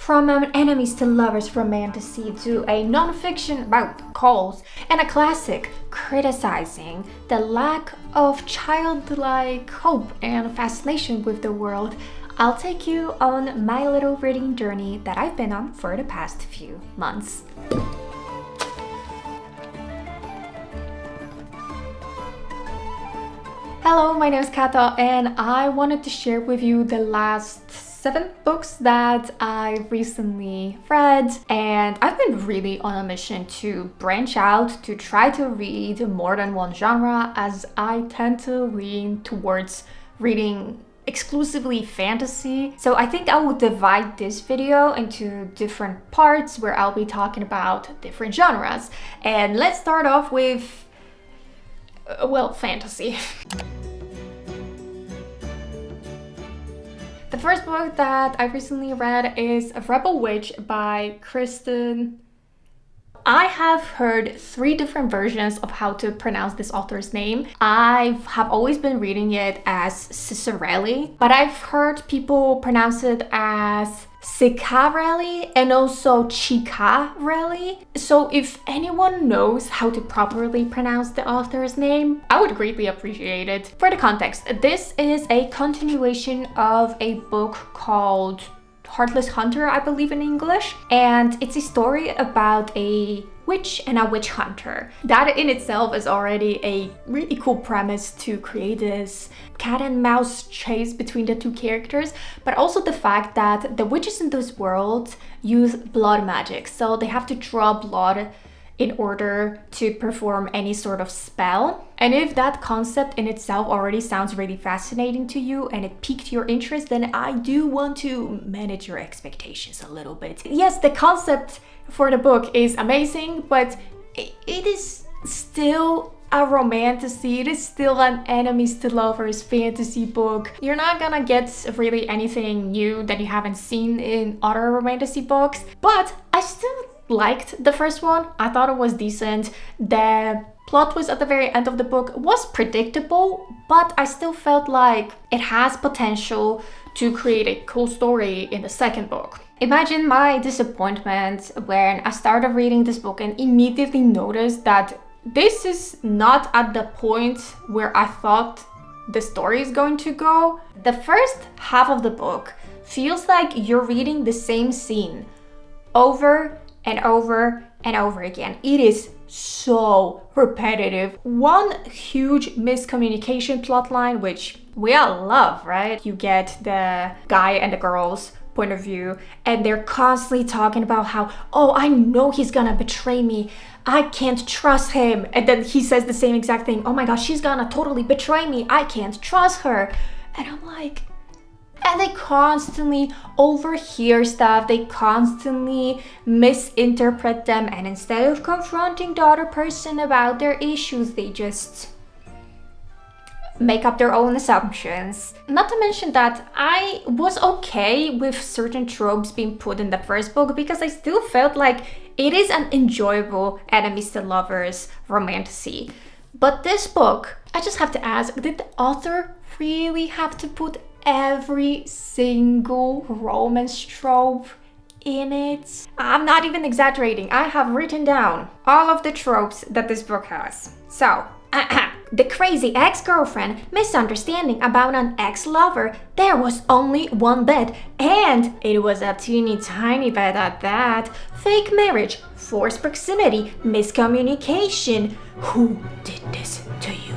From an enemies to lovers romantasy to a non-fiction about calls and a classic criticizing the lack of childlike hope and fascination with the world, I'll take you on my little reading journey that I've been on for the past few months. Hello, my name is Kata and I wanted to share with you the last 7 books that I recently read, and I've been really on a mission to branch out to try to read more than one genre, as I tend to lean towards reading exclusively fantasy. So I think I will divide this video into different parts where I'll be talking about different genres. And let's start off with, well, fantasy. The first book that I recently read is Rebel Witch by Kristen. I have heard 3 different versions of how to pronounce this author's name. I have always been reading it as Cicerelli, but I've heard people pronounce it as Cicarelli and also Chicarelli. So if anyone knows how to properly pronounce the author's name, I would greatly appreciate it. For the context, this is a continuation of a book called Heartless Hunter, I believe in English, and it's a story about a witch and a witch hunter. That in itself is already a really cool premise to create this cat and mouse chase between the 2 characters, but also the fact that the witches in this world use blood magic, so they have to draw blood in order to perform any sort of spell. And if that concept in itself already sounds really fascinating to you and it piqued your interest, then I do want to manage your expectations a little bit. Yes, the concept for the book is amazing, but it is still a romantasy. It is still an enemies to lovers fantasy book. You're not gonna get really anything new that you haven't seen in other romantasy books, but I still liked the first one. I thought it was decent. The plot twist at the very end of the book was predictable, but I still felt like it has potential to create a cool story in the second book. Imagine my disappointment when I started reading this book and immediately noticed that this is not at the point where I thought the story is going to go. The first half of the book feels like you're reading the same scene over and over and over again. It is so repetitive. One huge miscommunication plotline, which we all love, right? You get the guy and the girl's point of view, and they're constantly talking about how, oh, I know he's gonna betray me. I can't trust him. And then he says the same exact thing. Oh my gosh, she's gonna totally betray me. I can't trust her. And I'm like, and they constantly overhear stuff, they constantly misinterpret them, and instead of confronting the other person about their issues, they just make up their own assumptions. Not to mention that I was okay with certain tropes being put in the first book because I still felt like it is an enjoyable enemies to lovers romantasy. But this book, I just have to ask, did the author really have to put every single romance trope in it? I'm not even exaggerating. I have written down all of the tropes that this book has. So, the crazy ex-girlfriend, misunderstanding about an ex-lover, there was only one bed, and it was a teeny tiny bed at that, fake marriage, forced proximity, miscommunication. Who did this to you?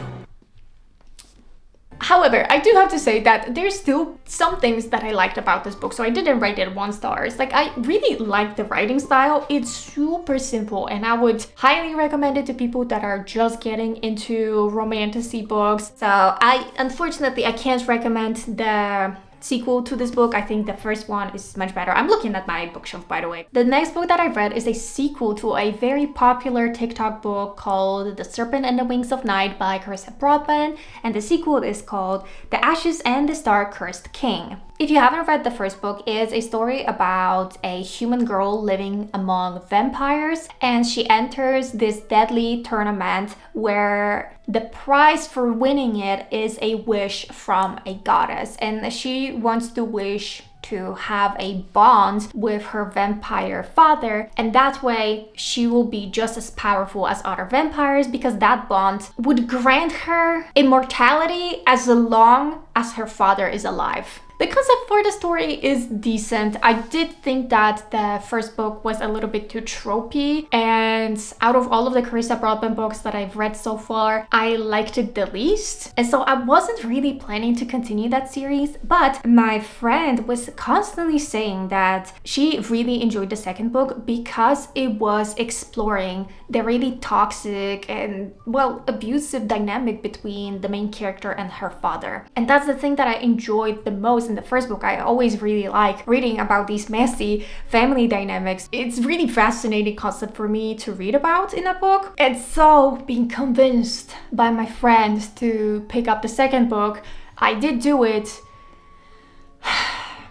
However, I do have to say that there's still some things that I liked about this book, so I didn't rate it 1 star. Like, I really like the writing style. It's super simple, and I would highly recommend it to people that are just getting into romantasy books. So unfortunately, I can't recommend the sequel to this book. I think the first one is much better. I'm looking at my bookshelf, by the way. The next book that I read is a sequel to a very popular TikTok book called The Serpent and the Wings of Night by Carissa Broadbent, and the sequel is called The Ashes and the Star-Cursed King. If you haven't read the first book, it's a story about a human girl living among vampires, and she enters this deadly tournament where the prize for winning it is a wish from a goddess, and she wants to wish to have a bond with her vampire father, and that way she will be just as powerful as other vampires because that bond would grant her immortality as long as her father is alive. The concept for the story is decent. I did think that the first book was a little bit too tropey, and out of all of the Carissa Broadbent books that I've read so far, I liked it the least. And so I wasn't really planning to continue that series, but my friend was constantly saying that she really enjoyed the second book because it was exploring the really toxic and, well, abusive dynamic between the main character and her father. And that's the thing that I enjoyed the most in the first book. I always really like reading about these messy family dynamics. It's really fascinating concept for me to read about in a book. And so being convinced by my friends to pick up the second book, I did do it.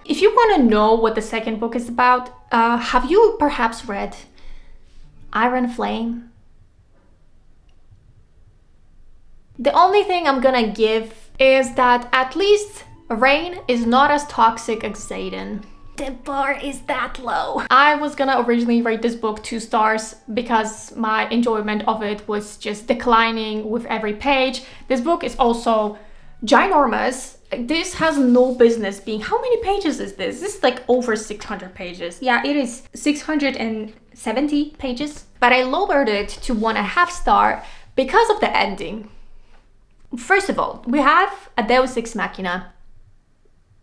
If you want to know what the second book is about, have you perhaps read Iron Flame? The only thing I'm gonna give is that at least Rain is not as toxic as Xaden. The bar is that low. I was gonna originally rate this book 2 stars because my enjoyment of it was just declining with every page. This book is also ginormous. This has no business being... How many pages is this? This is like over 600 pages. Yeah, it is 670 pages. But I lowered it to 1.5 star because of the ending. First of all, we have a Deus Ex Machina.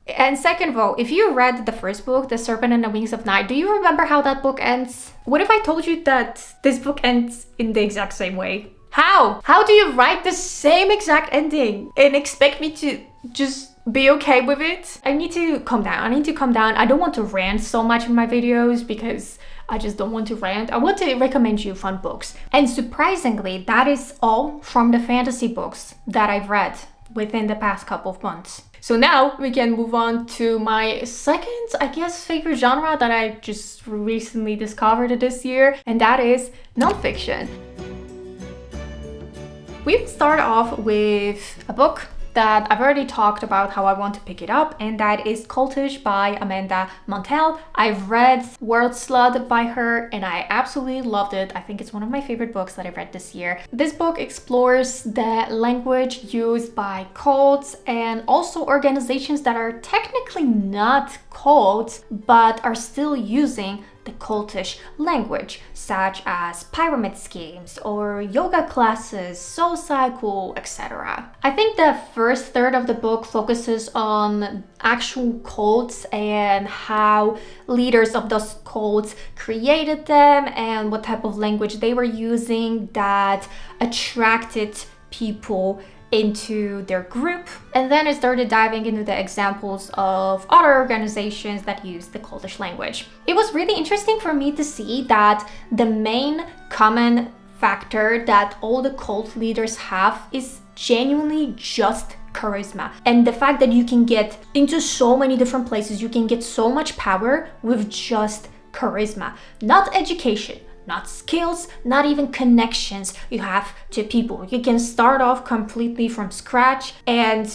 And second of all, if you read the first book, The Serpent and the Wings of Night, do you remember how that book ends? What if I told you that this book ends in the exact same way? How? How do you write the same exact ending and expect me to just be okay with it? I need to calm down. I don't want to rant so much in my videos because I just don't want to rant. I want to recommend you fun books. And surprisingly, that is all from the fantasy books that I've read within the past couple of months. So now we can move on to my second, I guess, favorite genre that I just recently discovered this year, and that is nonfiction. We start off with a book that I've already talked about how I want to pick it up, and that is Cultish by Amanda Montell. I've read World Slut by her and I absolutely loved it. I think it's one of my favorite books that I've read this year. This book explores the language used by cults and also organizations that are technically not cults but are still using the cultish language, such as pyramid schemes or yoga classes, soul cycle, etc. I think the first third of the book focuses on actual cults and how leaders of those cults created them and what type of language they were using that attracted people into their group. And then I started diving into the examples of other organizations that use the cultish language. It was really interesting for me to see that the main common factor that all the cult leaders have is genuinely just charisma. And the fact that you can get into so many different places, you can get so much power with just charisma, not education, not skills, not even connections you have to people. You can start off completely from scratch and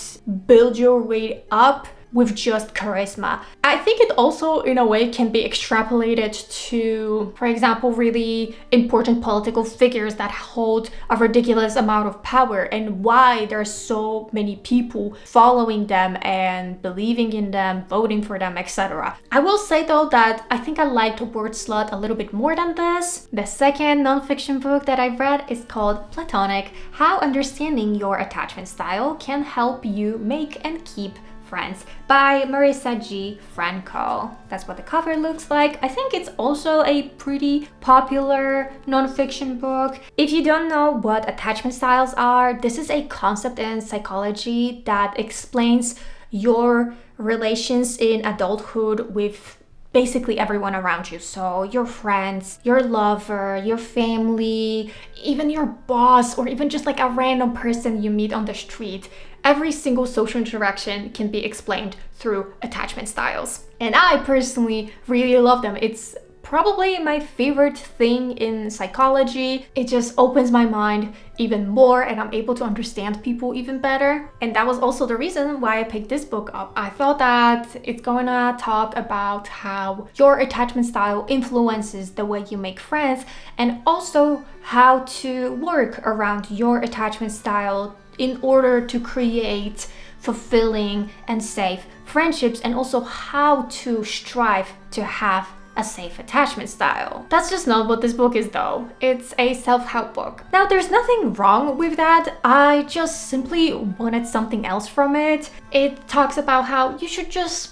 build your way up with just charisma. I think it also, in a way, can be extrapolated to, for example, really important political figures that hold a ridiculous amount of power and why there are so many people following them and believing in them, voting for them, etc. I will say though that I think I liked Word Slut a little bit more than this. The second nonfiction book that I've read is called Platonic: How Understanding Your Attachment Style Can Help You Make and Keep Friends by Marissa G. Franco. That's what the cover looks like. I think it's also a pretty popular nonfiction book. If you don't know what attachment styles are, this is a concept in psychology that explains your relations in adulthood with basically everyone around you. So your friends, your lover, your family, even your boss, or even just like a random person you meet on the street. Every single social interaction can be explained through attachment styles. And I personally really love them. It's probably my favorite thing in psychology. It just opens my mind even more and I'm able to understand people even better. And that was also the reason why I picked this book up. I thought that it's gonna talk about how your attachment style influences the way you make friends and also how to work around your attachment style in order to create fulfilling and safe friendships, and also how to strive to have a safe attachment style. That's just not what this book is though. It's a self-help book. Now there's nothing wrong with that. I just simply wanted something else from it. It talks about how you should just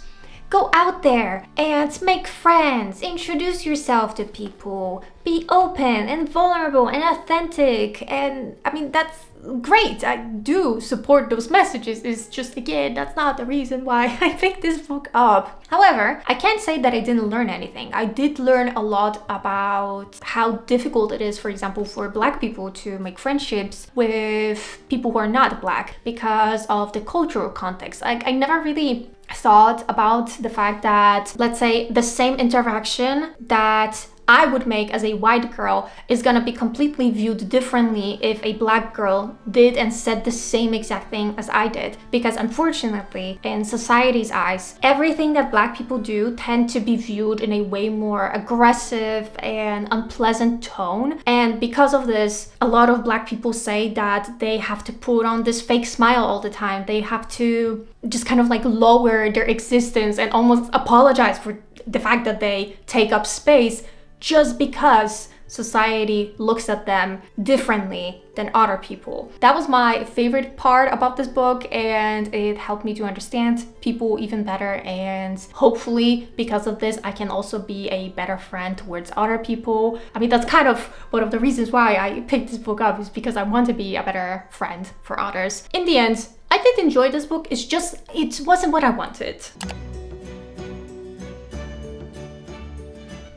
go out there and make friends, introduce yourself to people, be open and vulnerable and authentic. And I mean, that's great. I do support those messages. It's just, again, that's not the reason why I picked this book up. However, I can't say that I didn't learn anything. I did learn a lot about how difficult it is, for example, for Black people to make friendships with people who are not Black because of the cultural context. I never really thought about the fact that, let's say, the same interaction that I would make as a white girl is gonna be completely viewed differently if a Black girl did and said the same exact thing as I did. Because unfortunately, in society's eyes, everything that Black people do tend to be viewed in a way more aggressive and unpleasant tone. And because of this, a lot of Black people say that they have to put on this fake smile all the time. They have to just kind of like lower their existence and almost apologize for the fact that they take up space just because society looks at them differently than other people. That was my favorite part about this book, and it helped me to understand people even better, and hopefully because of this I can also be a better friend towards other people. I mean, that's kind of one of the reasons why I picked this book up, is because I want to be a better friend for others. In the end, I did enjoy this book. It's just, it wasn't what I wanted.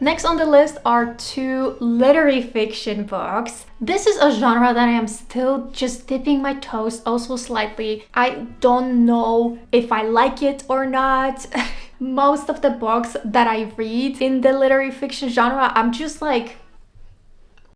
Next on the list are two literary fiction books. This is a genre that I am still just dipping my toes also slightly. I don't know if I like it or not. Most of the books that I read in the literary fiction genre, I'm just like,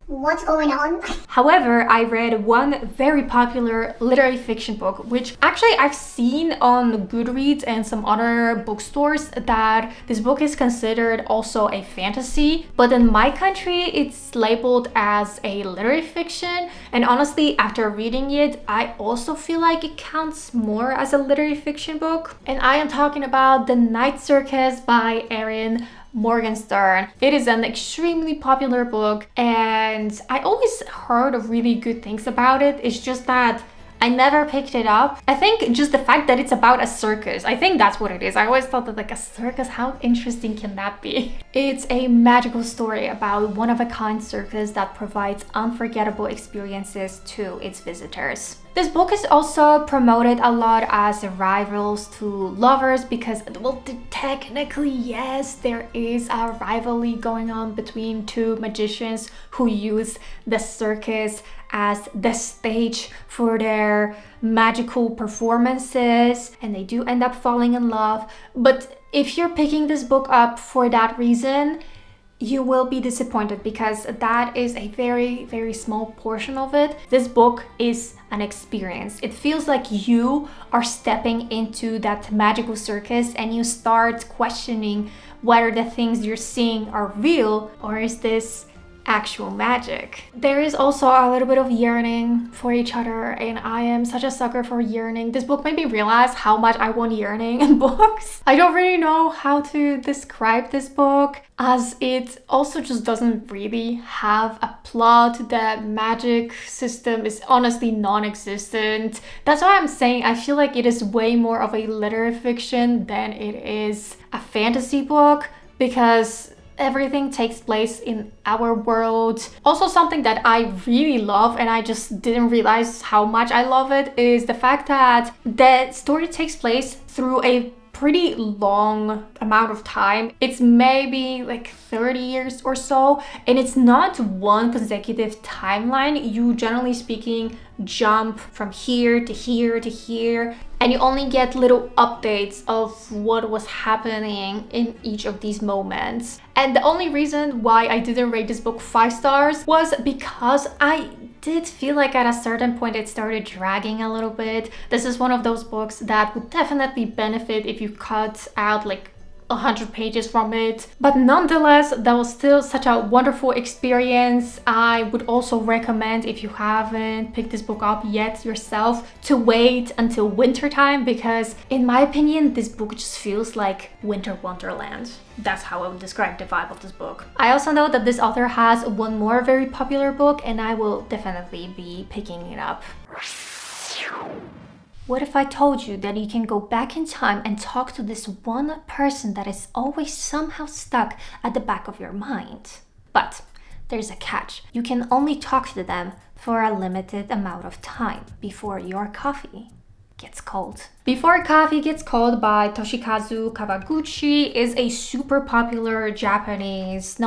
what's going on? However, I read one very popular literary fiction book, which actually I've seen on Goodreads and some other bookstores, that this book is considered also a fantasy, but in my country it's labeled as a literary fiction. And honestly, after reading it, I also feel like it counts more as a literary fiction book. And I am talking about The Night Circus by Erin Morgenstern. It is an extremely popular book and I always heard of really good things about it. It's just that I never picked it up. I think just the fact that it's about a circus, I think that's what it is. I always thought that, like, a circus, how interesting can that be? It's a magical story about one-of-a-kind circus that provides unforgettable experiences to its visitors. This book is also promoted a lot as rivals to lovers because, well, technically, yes, there is a rivalry going on between two magicians who use the circus as the stage for their magical performances, and they do end up falling in love. But if you're picking this book up for that reason, you will be disappointed because that is a very, very small portion of it. This book is an experience. It feels like you are stepping into that magical circus and you start questioning whether the things you're seeing are real or is this actual magic. There is also a little bit of yearning for each other, and I am such a sucker for yearning. This book made me realize how much I want yearning in books. I don't really know how to describe this book, as it also just doesn't really have a plot. The magic system is honestly non-existent. That's why I'm saying I feel like it is way more of a literary fiction than it is a fantasy book, because everything takes place in our world. Also, something that I really love, and I just didn't realize how much I love it, is the fact that the story takes place through a pretty long amount of time. It's maybe like 30 years or so, and it's not one consecutive timeline. You, generally speaking, jump from here to here to here, and you only get little updates of what was happening in each of these moments. And the only reason why I didn't rate this book 5 stars was because I did feel like at a certain point it started dragging a little bit. This is one of those books that would definitely benefit if you cut out like 100 pages from it. But nonetheless, that was still such a wonderful experience. I would also recommend, if you haven't picked this book up yet yourself, to wait until winter time, because in my opinion, this book just feels like winter wonderland. That's how I would describe the vibe of this book. I also know that this author has one more very popular book, and I will definitely be picking it up. What if I told you that you can go back in time and talk to this one person that is always somehow stuck at the back of your mind? But there's a catch. You can only talk to them for a limited amount of time before your coffee gets cold. Before Coffee Gets Cold by Toshikazu Kawaguchi is a super popular Japanese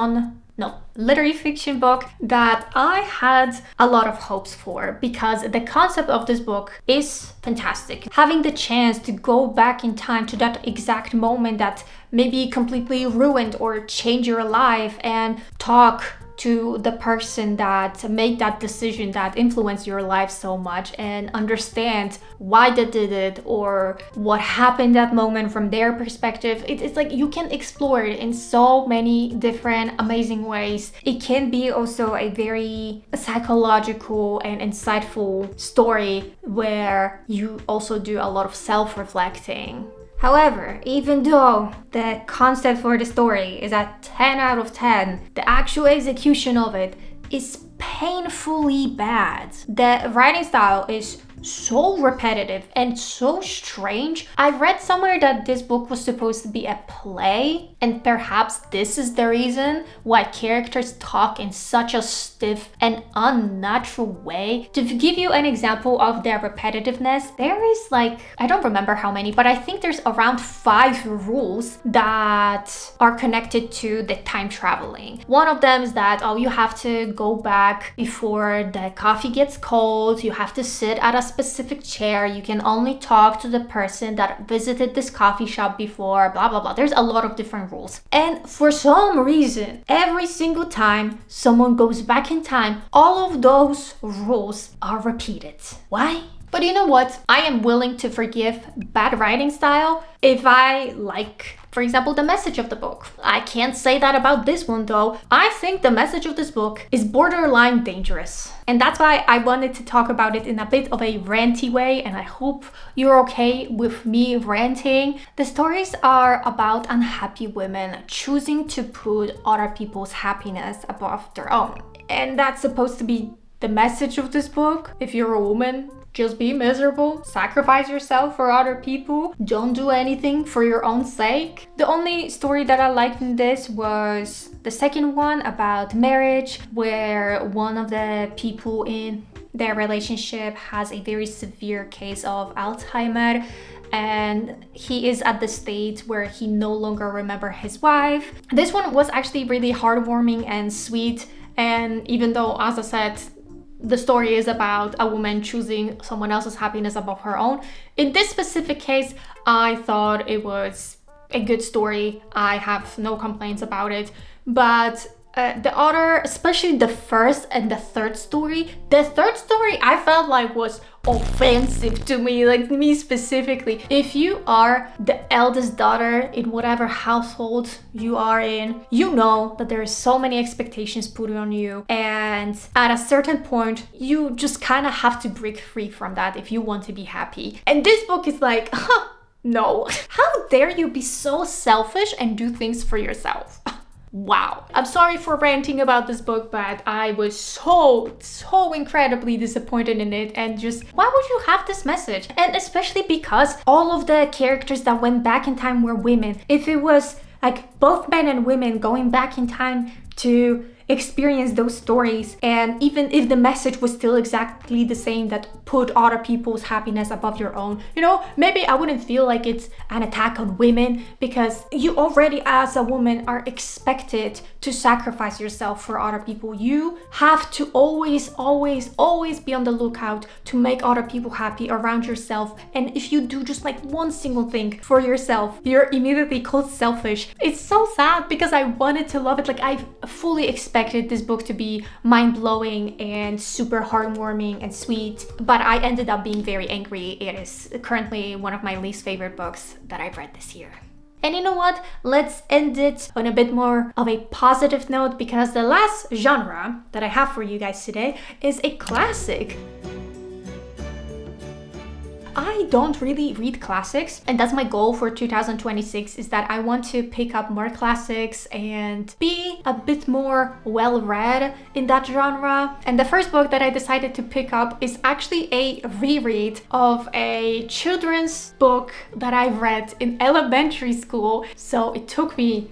literary fiction book that I had a lot of hopes for, because the concept of this book is fantastic. Having the chance to go back in time to that exact moment that maybe completely ruined or changed your life and talk to the person that made that decision that influenced your life so much and understand why they did it or what happened that moment from their perspective. It's like you can explore it in so many different amazing ways. It can be also a very psychological and insightful story where you also do a lot of self-reflecting. However, even though the concept for the story is a 10 out of 10, the actual execution of it is painfully bad. The writing style is so repetitive and so strange. I read somewhere that this book was supposed to be a play, and perhaps this is the reason why characters talk in such a stiff and unnatural way. To give you an example of their repetitiveness, there is I don't remember how many, but I think there's around 5 rules that are connected to the time traveling. One of them is that, you have to go back before the coffee gets cold, you have to sit at a specific chair, you can only talk to the person that visited this coffee shop before, blah blah blah. There's a lot of different rules, and for some reason every single time someone goes back in time, all of those rules are repeated. Why? But you know what? I am willing to forgive bad writing style if I like, for example, the message of the book. I can't say that about this one though. I think the message of this book is borderline dangerous. And that's why I wanted to talk about it in a bit of a ranty way, and I hope you're okay with me ranting. The stories are about unhappy women choosing to put other people's happiness above their own. And that's supposed to be the message of this book. If you're a woman, just be miserable, sacrifice yourself for other people, don't do anything for your own sake. The only story that I liked in this was the second one about marriage, where one of the people in their relationship has a very severe case of Alzheimer, and he is at the stage where he no longer remembers his wife. This one was actually really heartwarming and sweet, and even though, as I said, the story is about a woman choosing someone else's happiness above her own, in this specific case, I thought it was a good story. I have no complaints about it. But the other, especially the first and the third story, I felt like was offensive to me, like me specifically. If you are the eldest daughter in whatever household you are in, you know that there is so many expectations put on you, and at a certain point you just kind of have to break free from that if you want to be happy. And this book is like, no, how dare you be so selfish and do things for yourself. Wow. I'm sorry for ranting about this book, but I was so incredibly disappointed in it, and just, why would you have this message? And especially because all of the characters that went back in time were women. If it was like both men and women going back in time to experience those stories, and even if the message was still exactly the same, that put other people's happiness above your own, you know, maybe I wouldn't feel like it's an attack on women, because you already as a woman are expected to sacrifice yourself for other people. You have to always be on the lookout to make other people happy around yourself, and if you do just like one single thing for yourself, you're immediately called selfish. It's so sad because I wanted to love it. Like, I fully expected this book to be mind-blowing and super heartwarming and sweet, but I ended up being very angry. It is currently one of my least favorite books that I've read this year. And you know what? Let's end it on a bit more of a positive note, because the last genre that I have for you guys today is a classic. I don't really read classics, and that's my goal for 2026, is that I want to pick up more classics and be a bit more well-read in that genre. And the first book that I decided to pick up is actually a reread of a children's book that I read in elementary school. So it took me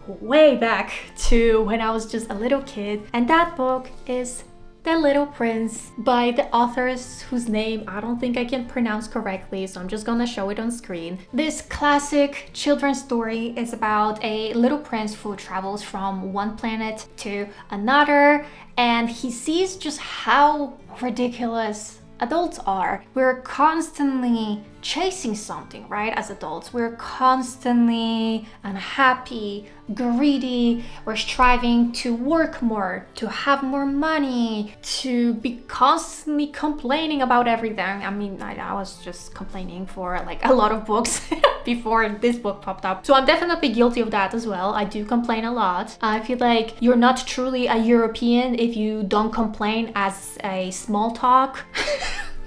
way back to when I was just a little kid, and that book is The Little Prince by the authors whose name I don't think I can pronounce correctly, so I'm just gonna show it on screen. This classic children's story is about a little prince who travels from one planet to another, and he sees just how ridiculous adults are. We're constantly chasing something, right? As adults, we're constantly unhappy, greedy, we're striving to work more, to have more money, to be constantly complaining about everything. I mean, I was just complaining for like a lot of books before this book popped up. So I'm definitely guilty of that as well. I do complain a lot. I feel like you're not truly a European if you don't complain as a small talk.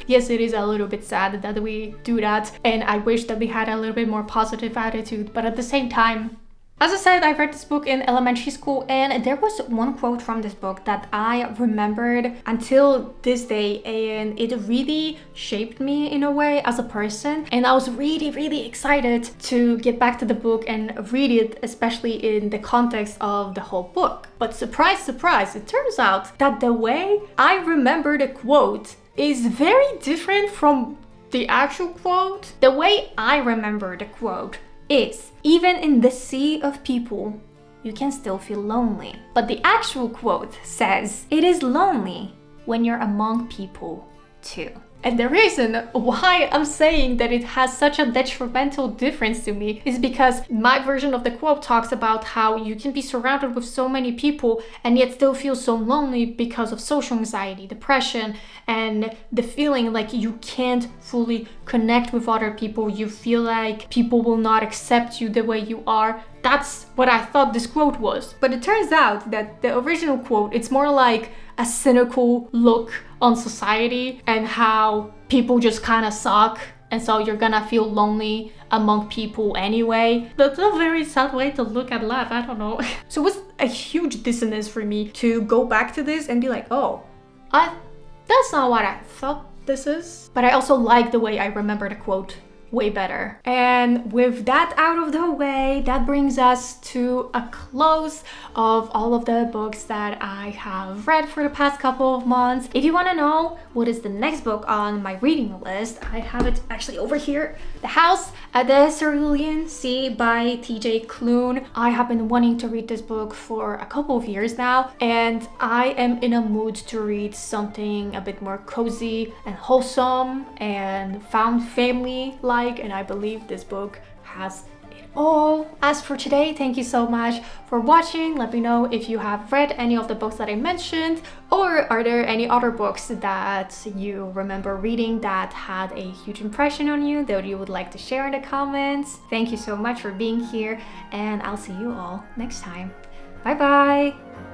Yes, it is a little bit sad that we do that, and I wish that we had a little bit more positive attitude, but at the same time, as I said, I read this book in elementary school, and there was one quote from this book that I remembered until this day, and it really shaped me in a way as a person, and I was really excited to get back to the book and read it, especially in the context of the whole book. But surprise, surprise, it turns out that the way I remember the quote is very different from the actual quote. The way I remember the quote is, even in the sea of people, you can still feel lonely. But the actual quote says, it is lonely when you're among people too. And the reason why I'm saying that it has such a detrimental difference to me is because my version of the quote talks about how you can be surrounded with so many people and yet still feel so lonely because of social anxiety, depression, and the feeling like you can't fully connect with other people. You feel like people will not accept you the way you are. That's what I thought this quote was. But it turns out that the original quote, it's more like a cynical look on society and how people just kind of suck, and so you're gonna feel lonely among people anyway. That's a very sad way to look at life, I don't know. So it was a huge dissonance for me to go back to this and be like, oh, that's not what I thought this is. But I also like the way I remember the quote way better. And with that out of the way, that brings us to a close of all of the books that I have read for the past couple of months. If you want to know what is the next book on my reading list, I have it actually over here. The House at the Cerulean Sea by TJ Klune. I have been wanting to read this book for a couple of years now, and I am in a mood to read something a bit more cozy and wholesome and found family like, and I believe this book has it all. As for today, thank you so much for watching. Let me know if you have read any of the books that I mentioned, or are there any other books that you remember reading that had a huge impression on you that you would like to share in the comments. Thank you so much for being here, and I'll see you all next time. Bye bye!